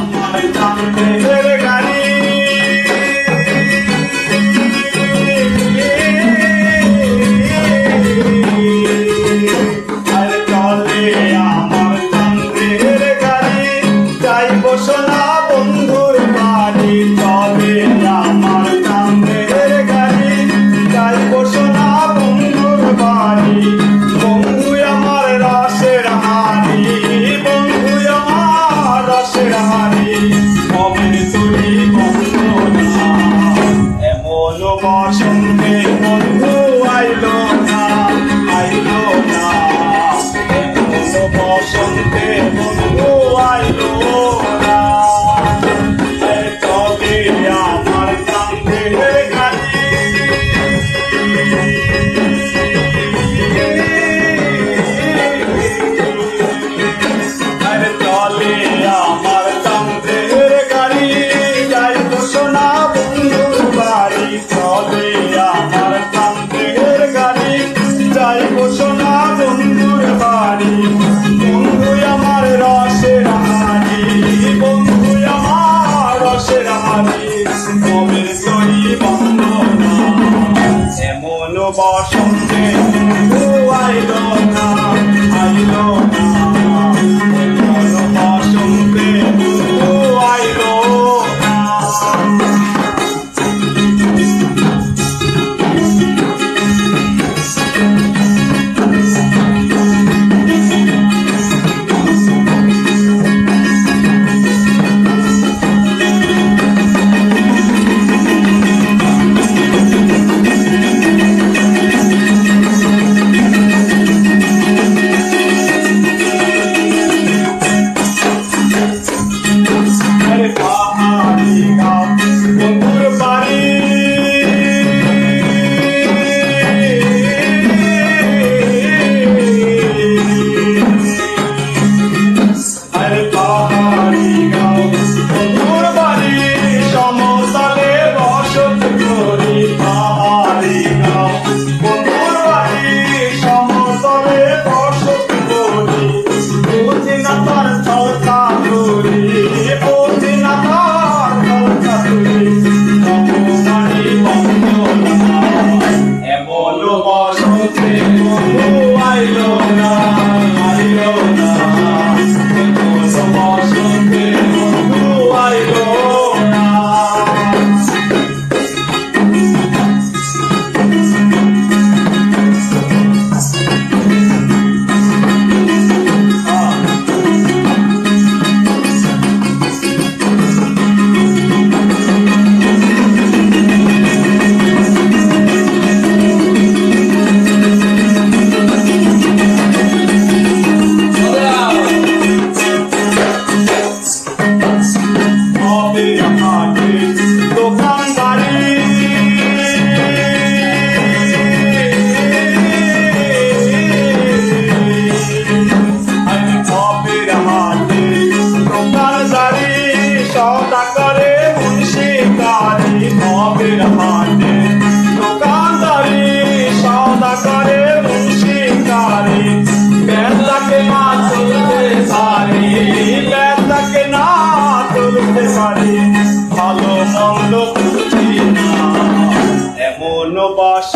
আমার চাঁদের গাড়ি আর চলে আমার চাঁদের গাড়ি যাইব সোনা বন্ধুর বাড়ি চলে আমার চাঁদের গাড়ি যাইব সোনা বন্ধুর বাড়ি বন্ধু আমার রসের হাড়ি বন্ধু আমার রসের হাড়ি কবে তুলি বন্ধু না এমন বসন্তে বন্ধু আইলো না এমন বসন্তে বন্ধু আইলো না তবে আমার চাঁদের গাড়ি চলে আমার চাঁদের গাড়ি যাইব সোনা বন্ধুর বাড়ি চলে আমার চাঁদের গাড়ি যাইব সোনা বন্ধুর বাড়ি বন্ধু আমার রসের হাড়ি বন্ধু আমার রসের হাড়ি কবে তরি বন্ধ না এমন বসন্তে বন্ধু আইলো না বসন্তে বন্ধু আইলো না পাহাড়ি গাও বন্ধুর বাড়ি আরে পাহাড়ি গাও বন্ধুর বাড়ি সমতলে বসত করি পাহাড়ি গাও বন্ধুর বাড়ি সমতলে বসত করি বুঝি না তার চলতা করি বুঝি না তার চলতা করি বাড়ি বন্ধ না এমন বসন্তে বন্ধু আইলো না বসন্তে বন্ধু আইলো না দোকানদারি সদা করে মুন্সিকারি বেদাকে না তুলতে পারি বেদাকে না তুলতে পারি ভালো মন্দ বুঝি না এমন বাস